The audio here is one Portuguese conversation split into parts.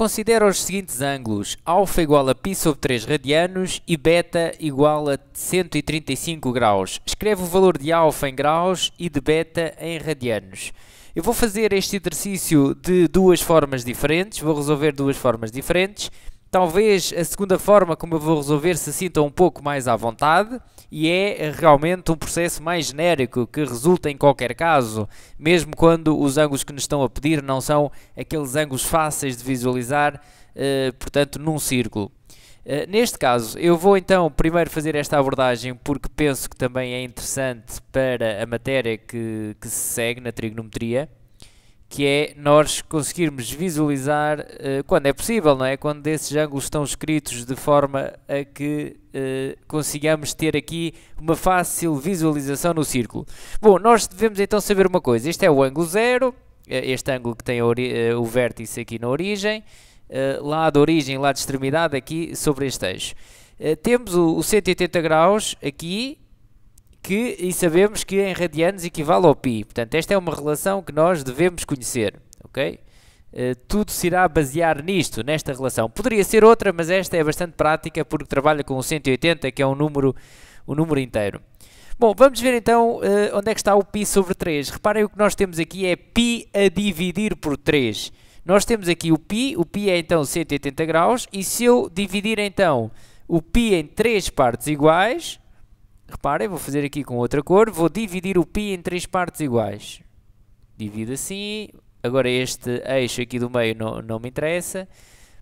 Considera os seguintes ângulos: alfa igual a π sobre 3 radianos e beta igual a 135 graus. Escreve o valor de alfa em graus e de beta em radianos. Eu vou fazer este exercício de duas formas diferentes, vou resolver duas formas diferentes. Talvez a segunda forma, como eu vou resolver, se sinta um pouco mais à vontade e é realmente um processo mais genérico que resulta em qualquer caso, mesmo quando os ângulos que nos estão a pedir não são aqueles ângulos fáceis de visualizar, portanto, num círculo. Neste caso, eu vou então primeiro fazer esta abordagem porque penso que também é interessante para a matéria que se segue na trigonometria, que é nós conseguirmos visualizar quando é possível, não é? Quando esses ângulos estão escritos de forma a que consigamos ter aqui uma fácil visualização no círculo. Bom, nós devemos então saber uma coisa: este é o ângulo zero, este ângulo que tem o vértice aqui na origem, lá da origem, lá de extremidade, aqui sobre este eixo. Temos o 180 graus aqui, e sabemos que em radianos equivale ao π. Portanto, esta é uma relação que nós devemos conhecer, ok? Tudo se irá basear nisto, nesta relação. Poderia ser outra, mas esta é bastante prática porque trabalha com o 180, que é um número inteiro. Bom, vamos ver então onde é que está o π sobre 3. Reparem, o que nós temos aqui é π a dividir por 3. Nós temos aqui o π é então 180 graus, e se eu dividir então o π em 3 partes iguais, reparem, vou fazer aqui com outra cor, vou dividir o π em 3 partes iguais. Divido assim, agora este eixo aqui do meio não me interessa.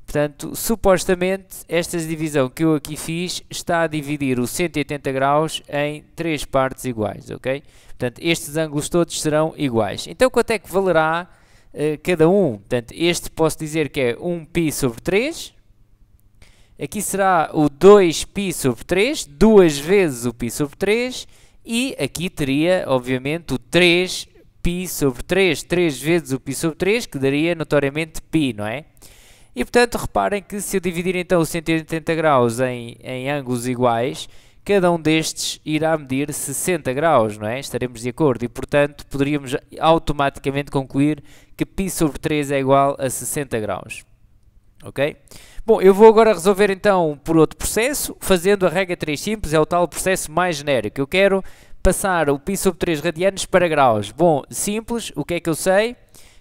Portanto, supostamente, esta divisão que eu aqui fiz está a dividir o 180 graus em 3 partes iguais, ok? Portanto, estes ângulos todos serão iguais. Então, quanto é que valerá cada um? Portanto, este posso dizer que é 1π sobre 3. Aqui será o 2π sobre 3, duas vezes o π sobre 3, e aqui teria, obviamente, o 3π sobre 3, 3 vezes o π sobre 3, que daria notoriamente π, não é? E, portanto, reparem que se eu dividir então os 180 graus em ângulos iguais, cada um destes irá medir 60 graus, não é? Estaremos de acordo e, portanto, poderíamos automaticamente concluir que π sobre 3 é igual a 60 graus. Ok? Bom, eu vou agora resolver então por outro processo, fazendo a regra 3 simples, é o tal processo mais genérico. Eu quero passar o π sobre 3 radianos para graus. Bom, simples, o que é que eu sei?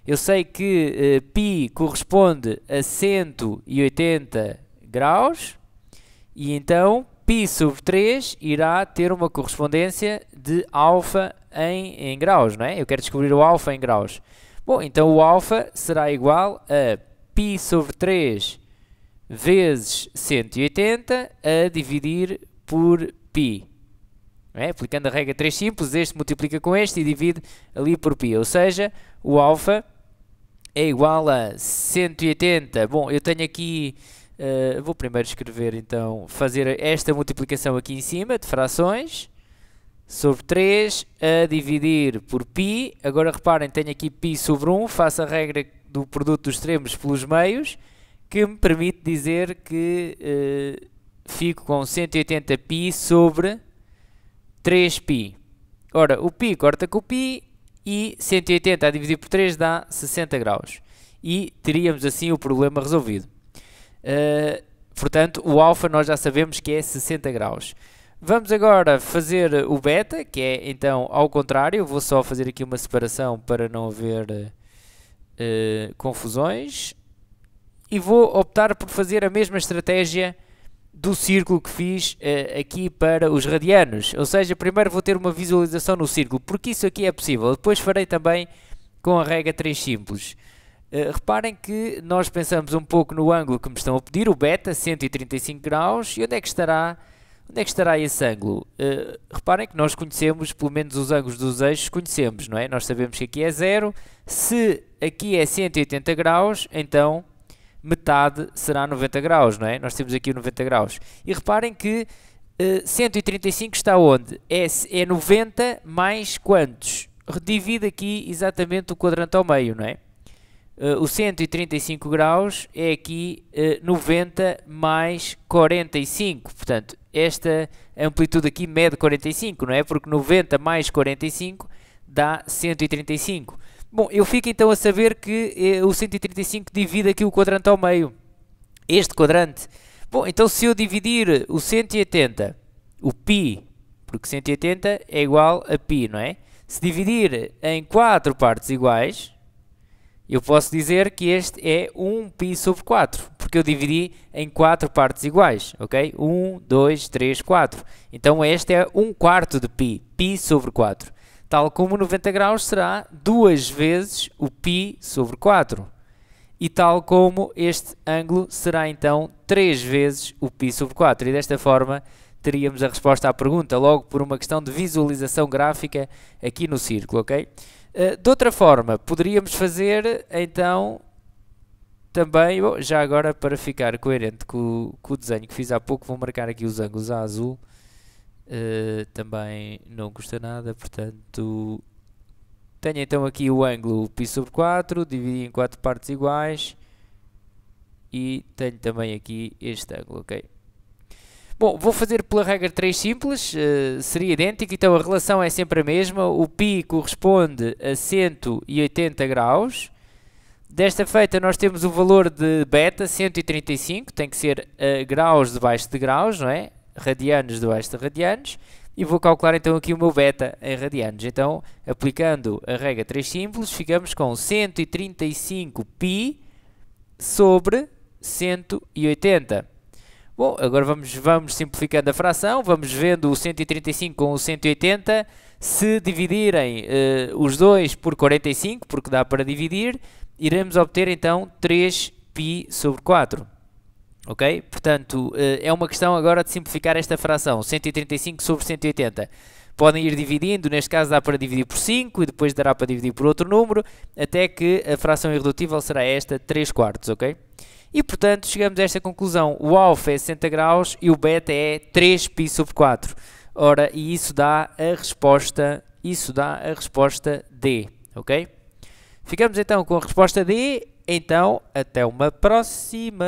Eu sei que π corresponde a 180 graus, e então π sobre 3 irá ter uma correspondência de alfa em graus, não é? Eu quero descobrir o alfa em graus. Bom, então o alfa será igual a π sobre 3 vezes 180 a dividir por π. É? Aplicando a regra 3 simples, este multiplica com este e divide ali por π. Ou seja, o alfa é igual a 180. Bom, eu tenho aqui, vou primeiro escrever então, fazer esta multiplicação aqui em cima de frações, sobre 3 a dividir por π. Agora reparem, tenho aqui π sobre 1, faço a regra do produto dos extremos pelos meios, que me permite dizer que fico com 180π sobre 3π. Ora, o π corta com o π e 180 a dividir por 3 dá 60 graus. E teríamos assim o problema resolvido. Portanto, o alfa nós já sabemos que é 60 graus. Vamos agora fazer o beta, que é então ao contrário. Vou só fazer aqui uma separação para não haver confusões. E vou optar por fazer a mesma estratégia do círculo que fiz aqui para os radianos. Ou seja, primeiro vou ter uma visualização no círculo, porque isso aqui é possível. Depois farei também com a regra 3 simples. Reparem que nós pensamos um pouco no ângulo que me estão a pedir, o beta, 135 graus. E onde é que estará esse ângulo? Reparem que nós conhecemos, pelo menos os ângulos dos eixos, conhecemos, não é? Nós sabemos que aqui é 0. Se aqui é 180 graus, então metade será 90 graus, não é? Nós temos aqui o 90 graus. E reparem que 135 está onde? É 90 mais quantos? Divide aqui exatamente o quadrante ao meio, não é? O 135 graus é aqui 90 mais 45. Portanto, esta amplitude aqui mede 45, não é? Porque 90 mais 45 dá 135. Bom, eu fico então a saber que o 135 divide aqui o quadrante ao meio. Este quadrante. Bom, então se eu dividir o 180, o π, porque 180 é igual a π, não é? Se dividir em 4 partes iguais, eu posso dizer que este é 1π sobre 4, porque eu dividi em 4 partes iguais, ok? 1, 2, 3, 4. Então este é 1/4 de π, π sobre 4. Tal como 90 graus será 2 vezes o π sobre 4. E tal como este ângulo será então 3 vezes o π sobre 4. E desta forma teríamos a resposta à pergunta, logo por uma questão de visualização gráfica aqui no círculo, ok? De outra forma, poderíamos fazer então também, já agora para ficar coerente com o desenho que fiz há pouco, vou marcar aqui os ângulos a azul. Também não custa nada, portanto... Tenho então aqui o ângulo π sobre 4, dividi em 4 partes iguais e tenho também aqui este ângulo, ok? Bom, vou fazer pela regra 3 simples, seria idêntico, então a relação é sempre a mesma, o π corresponde a 180 graus. Desta feita nós temos o valor de beta, 135, tem que ser graus debaixo de graus, não é? Radianos debaixo de radianos. E vou calcular então aqui o meu beta em radianos. Então, aplicando a regra 3 simples, ficamos com 135π sobre 180. Bom, agora vamos simplificando a fração, vamos vendo o 135 com o 180. Se dividirem os dois por 45, porque dá para dividir, iremos obter então 3π sobre 4. Ok? Portanto, é uma questão agora de simplificar esta fração, 135 sobre 180. Podem ir dividindo, neste caso dá para dividir por 5 e depois dará para dividir por outro número, até que a fração irredutível será esta, 3/4, ok? E, portanto, chegamos a esta conclusão, o alfa é 60 graus e o beta é 3π sobre 4. Ora, e isso dá a resposta D, ok? Ficamos então com a resposta D, então até uma próxima!